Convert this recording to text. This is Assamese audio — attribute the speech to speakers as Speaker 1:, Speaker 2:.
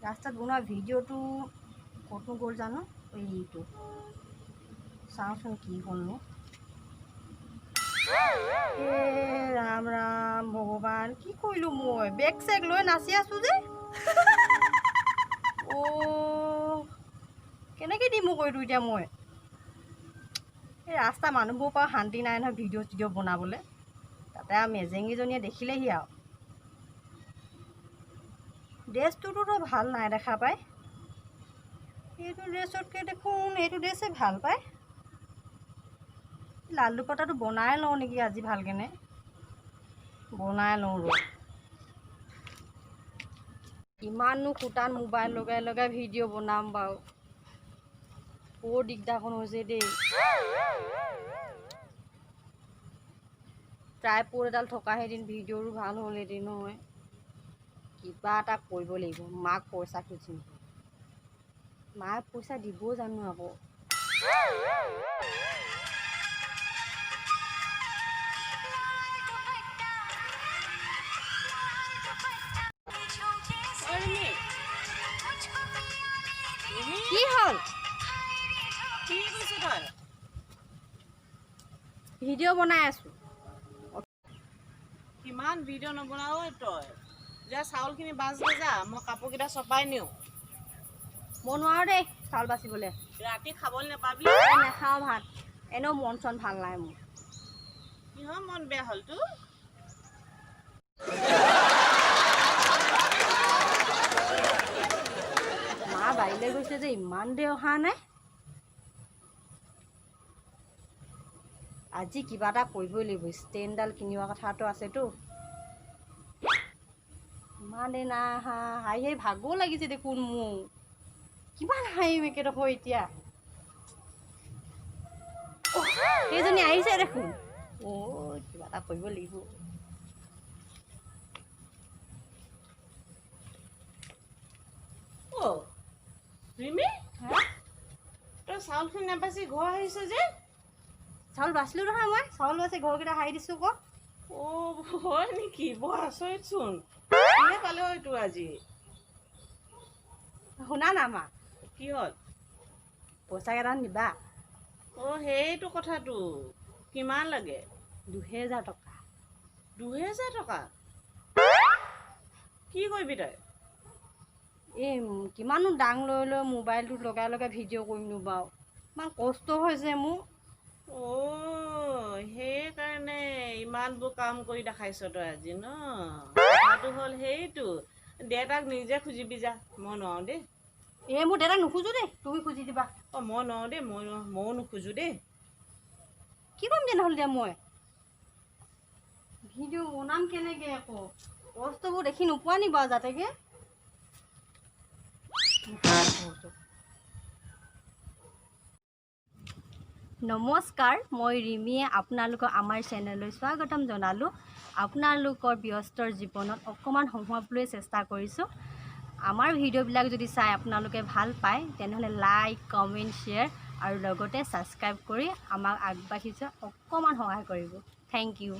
Speaker 1: ৰাস্তাত বনোৱা ভিডিঅ'টো ক'তনো গ'ল জানো এইটো চাওঁচোন কি হ'লনো ৰাম ৰাম ভগৱান কি কৰিলোঁ মই বেগ চেগ লৈ নাচি আছোঁ যে কেনেকৈ দিম মোক এইটো এতিয়া মই এই ৰাস্তা মানুহবোৰৰ পৰা শান্তি নাই নহয় ভিডিঅ' চিডিঅ' বনাবলৈ তাতে আৰু মেজেঙীজনীয়ে দেখিলেহি আৰু ড্ৰেছটোতো ভাল নাই দেখা পায় এইটো ড্ৰেছতকৈ দেখোন এইটো ড্ৰেছে ভাল পায় লাল দুপটাটো বনাই লওঁ নেকি আজি ভালকেনে বনাই লওঁ ৰ ইমাননো খুটাত মোবাইল লগাই লগাই ভিডিঅ' বনাম বাৰু বৰ দিগদাৰখন হৈছে দেই ট্ৰাইপড এডাল থকাহেঁতেন ভিডিঅ'টো ভাল হ'লহেঁতেন নহয় কিবা এটা কৰিব লাগিব মাক পইচা খুজিম মাক পইচা দিবও জানো আকৌ কি হ'ল
Speaker 2: কি কৈছ তই
Speaker 1: ভিডিঅ' বনাই আছোঁ
Speaker 2: কিমান ভিডিঅ' নবনাও তই যা চাউলখিনি বাজগে যা মই কাপোৰকেইটা চপাই নিওঁ
Speaker 1: মই নোৱাৰোঁ দেই চাউল বাচিবলৈ
Speaker 2: ৰাতি খাবলৈ নাপাবি
Speaker 1: নাখাওঁ ভাত এনেও মন চন ভাল নাই মোৰ
Speaker 2: কিহৰ মন বেয়া হ'ল তোৰ
Speaker 1: মা বাৰীলৈ গৈছে যে ইমান দেৰি অহা নাই আজি কিবা এটা কৰিবই লাগিব ষ্টেণ্ডডাল কিনিওৱা কথাটো আছেতো ইমান দেৰি নাই অহা হাঁহি হাঁহি ভাগৰ লাগিছে দেখোন মোৰ কিমান হাঁহিম একেডোখৰ এতিয়া সেইজনী আহিছে দেখোন কিবা এটা কৰিব লাগিব
Speaker 2: ৰিমি তই চাউলখিনি নাবাচি ঘৰ আহিছ যে
Speaker 1: চাউল বাচিলোঁ নহয় মই চাউল বাচি ঘৰকেইটা সাৰি দিছোঁ আকৌ
Speaker 2: হয় নেকি বৰ আচৰিতচোন কিহে পালে তোৰ আজি
Speaker 1: শুনা না মা
Speaker 2: কি হ'ল
Speaker 1: পইচা কেইটামান দিবা
Speaker 2: সেইটো কথাটো কিমান লাগে
Speaker 1: 2000 টকা
Speaker 2: 2000 টকা কি কৰিবি তই
Speaker 1: এই কিমানো দাং লৈ লৈ মোবাইলটোত লগাই লগাই ভিডিঅ' কৰিমনো বাৰু ইমান কষ্ট হৈছে মোৰ
Speaker 2: সেইকাৰণে ইমানবোৰ কাম কৰি দেখাইছ তই আজি ন কথাটো হ'ল সেইটো দেউতাক নিজে খুজিবি যা মই নোৱাৰোঁ দেই
Speaker 1: মোৰ দেউতাক নোখোজো দেই তুমি খুজি দিবা
Speaker 2: মই নোৱাৰোঁ দেই ময়ো নোখোজো দেই
Speaker 1: কি কৰিম তেনেহ'লে দিয়া মই ভিডিঅ' বনাম কেনেকৈ আকৌ কষ্টবোৰ দেখি নোপোৱা নি বাৰু যাতেকে নমস্কাৰ মই ৰিমিয়ে আপোনালোকক আমাৰ চেনেললৈ স্বাগতম জনালোঁ আপোনালোকৰ ব্যস্তৰ জীৱনত অকণমান সময় চেষ্টা কৰিছোঁ আমাৰ ভিডিঅ'বিলাক যদি চাই আপোনালোকে ভাল পায় তেনেহ'লে লাইক কমেণ্ট শ্বেয়াৰ আৰু লগতে ছাবস্ক্ৰাইব কৰি আমাক আগবাঢ়ি যোৱা অকণমান সহায় কৰিব থেংক ইউ